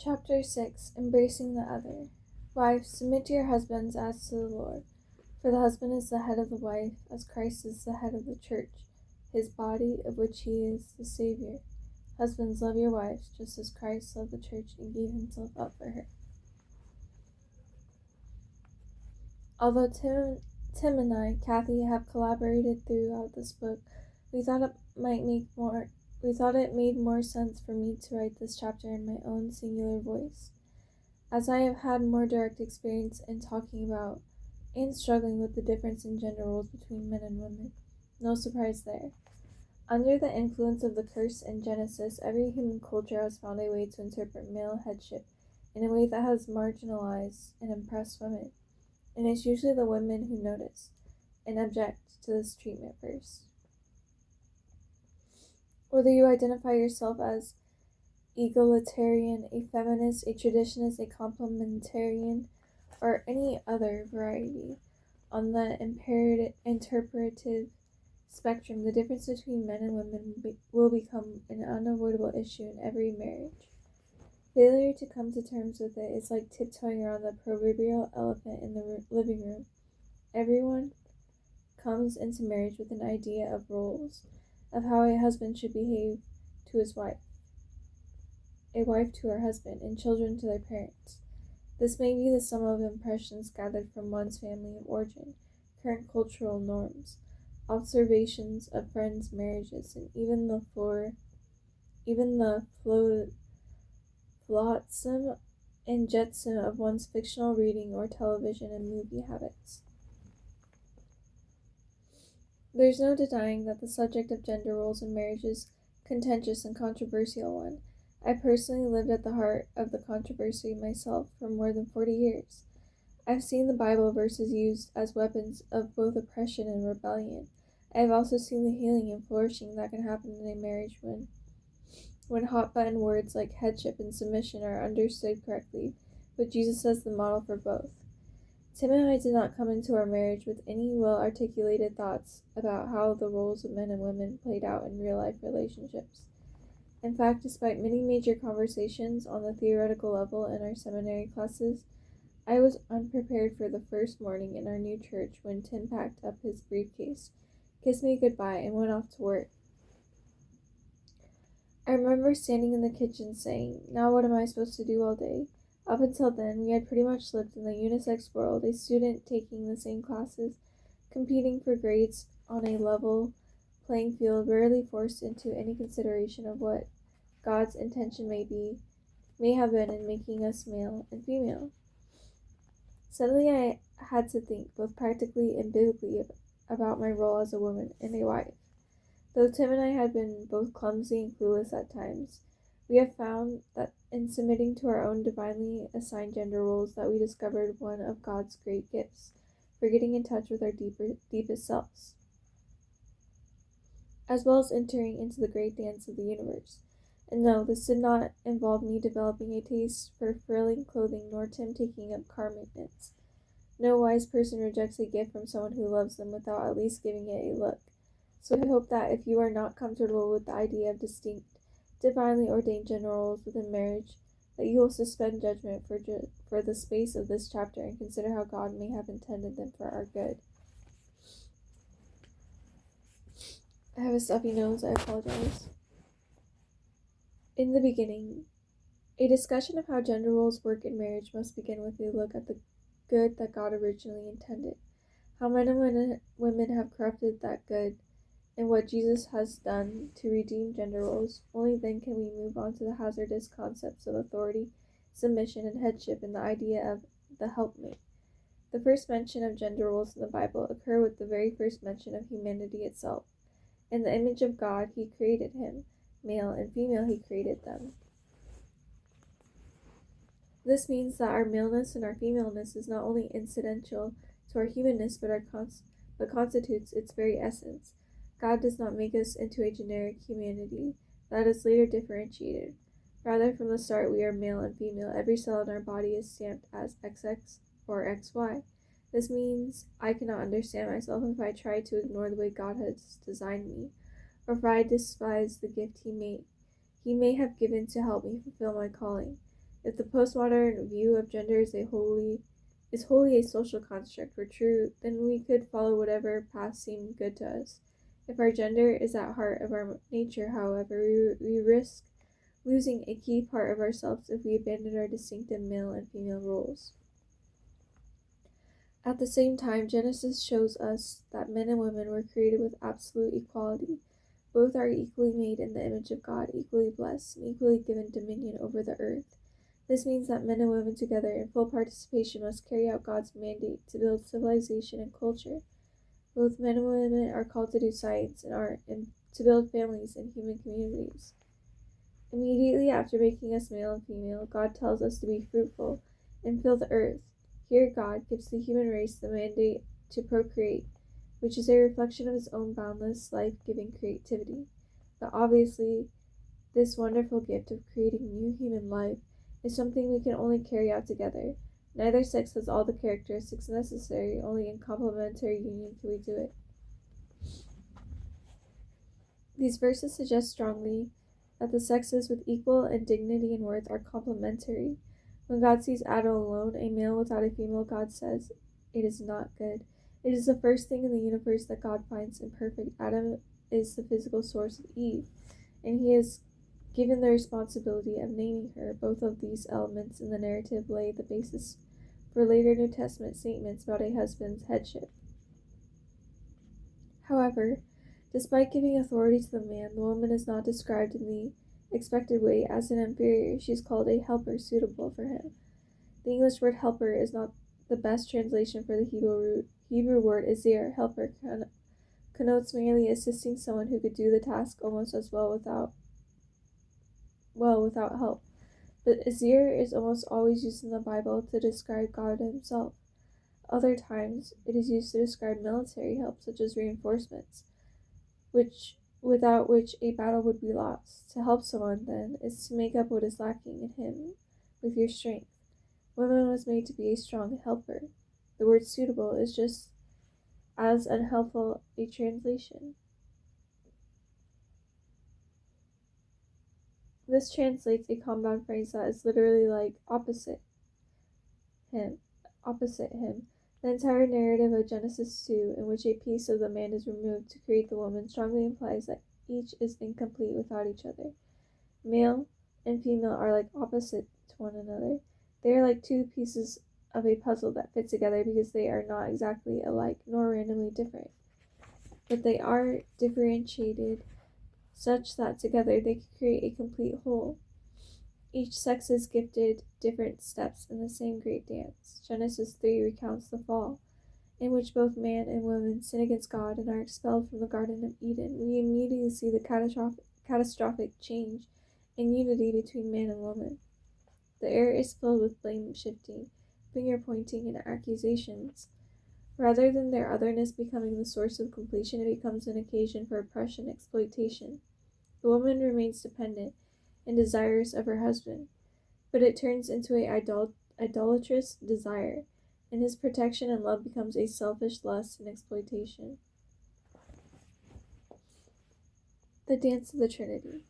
Chapter 6. Embracing the Other. Wives, submit to your husbands as to the Lord. For the husband is the head of the wife, as Christ is the head of the church, his body, of which he is the Savior. Husbands, love your wives, just as Christ loved the church and gave himself up for her. Although Tim and I, Kathy, have collaborated throughout this book, we thought it made more sense for me to write this chapter in my own singular voice, as I have had more direct experience in talking about and struggling with the difference in gender roles between men and women. No surprise there. Under the influence of the curse in Genesis, every human culture has found a way to interpret male headship in a way that has marginalized and oppressed women, and it's usually the women who notice and object to this treatment first. Whether you identify yourself as egalitarian, a feminist, a traditionalist, a complementarian, or any other variety on the interpretive spectrum, the difference between men and women will become an unavoidable issue in every marriage. Failure to come to terms with it is like tiptoeing around the proverbial elephant in the living room. Everyone comes into marriage with an idea of roles, of how a husband should behave to his wife, a wife to her husband, and children to their parents. This may be the sum of impressions gathered from one's family of origin, current cultural norms, observations of friends' marriages, and even the flotsam and jetsam of one's fictional reading or television and movie habits. There's no denying that the subject of gender roles in marriage is a contentious and controversial one. I personally lived at the heart of the controversy myself for more than 40 years. I've seen the Bible verses used as weapons of both oppression and rebellion. I have also seen the healing and flourishing that can happen in a marriage when hot-button words like headship and submission are understood correctly, with Jesus as the model for both. Tim and I did not come into our marriage with any well-articulated thoughts about how the roles of men and women played out in real-life relationships. In fact, despite many major conversations on the theoretical level in our seminary classes, I was unprepared for the first morning in our new church when Tim packed up his briefcase, kissed me goodbye, and went off to work. I remember standing in the kitchen saying, "Now what am I supposed to do all day?" Up until then, we had pretty much lived in the unisex world, a student taking the same classes, competing for grades on a level playing field, rarely forced into any consideration of what God's intention may have been in making us male and female. Suddenly I had to think, both practically and biblically, about my role as a woman and a wife. Though Tim and I had been both clumsy and clueless at times, we have found that in submitting to our own divinely assigned gender roles that we discovered one of God's great gifts for getting in touch with our deepest selves, as well as entering into the great dance of the universe. And no, this did not involve me developing a taste for frilling clothing, nor Tim taking up car maintenance. No wise person rejects a gift from someone who loves them without at least giving it a look. So I hope that if you are not comfortable with the idea of distinct, divinely ordained gender roles within marriage, that you will suspend judgment for the space of this chapter and consider how God may have intended them for our good. I have a stuffy nose, I apologize. In the beginning, a discussion of how gender roles work in marriage must begin with a look at the good that God originally intended, how men and women have corrupted that good, and what Jesus has done to redeem gender roles. Only then can we move on to the hazardous concepts of authority, submission, and headship, and the idea of the helpmate. The first mention of gender roles in the Bible occur with the very first mention of humanity itself. In the image of God, he created him. Male and female, he created them. This means that our maleness and our femaleness is not only incidental to our humanness, but constitutes its very essence. God does not make us into a generic humanity that is later differentiated. Rather, from the start, we are male and female. Every cell in our body is stamped as XX or XY. This means I cannot understand myself if I try to ignore the way God has designed me, or if I despise the gift He may have given to help me fulfill my calling. If the postmodern view of gender is wholly a social construct were true, then we could follow whatever path seemed good to us. If our gender is at heart of our nature, however, we risk losing a key part of ourselves if we abandon our distinctive male and female roles. At the same time, Genesis shows us that men and women were created with absolute equality. Both are equally made in the image of God, equally blessed, and equally given dominion over the earth. This means that men and women together in full participation must carry out God's mandate to build civilization and culture. Both men and women are called to do science and art and to build families and human communities. Immediately after making us male and female, God tells us to be fruitful and fill the earth. Here God gives the human race the mandate to procreate, which is a reflection of his own boundless, life-giving creativity. But obviously, this wonderful gift of creating new human life is something we can only carry out together. Neither sex has all the characteristics necessary, only in complementary union can we do it. These verses suggest strongly that the sexes with equal and dignity and worth are complementary. When God sees Adam alone, a male without a female, God says, "It is not good." It is the first thing in the universe that God finds imperfect. Adam is the physical source of Eve, and he is given the responsibility of naming her. Both of these elements in the narrative lay the basis for later New Testament statements about a husband's headship. However, despite giving authority to the man, the woman is not described in the expected way as an inferior. She is called a helper suitable for him. The English word helper is not the best translation for the Hebrew word azir. Helper connotes merely assisting someone who could do the task almost as well without help. But azir is almost always used in the Bible to describe God himself. Other times, it is used to describe military help, such as reinforcements, without which a battle would be lost. To help someone, then, is to make up what is lacking in him with your strength. Woman was made to be a strong helper. The word suitable is just as unhelpful a translation. This translates a compound phrase that is literally like opposite him. The entire narrative of Genesis 2, in which a piece of the man is removed to create the woman, strongly implies that each is incomplete without each other. Male and female are like opposite to one another. They are like two pieces of a puzzle that fit together because they are not exactly alike nor randomly different, but they are differentiated such that together they can create a complete whole. Each sex is gifted different steps in the same great dance. Genesis 3 recounts the fall, in which both man and woman sin against God and are expelled from the Garden of Eden. We immediately see the catastrophic change in unity between man and woman. The air is filled with blame shifting, finger pointing, and accusations. Rather than their otherness becoming the source of completion, it becomes an occasion for oppression and exploitation. The woman remains dependent and desirous of her husband, but it turns into an idolatrous desire, and his protection and love becomes a selfish lust and exploitation. The Dance of the Trinity.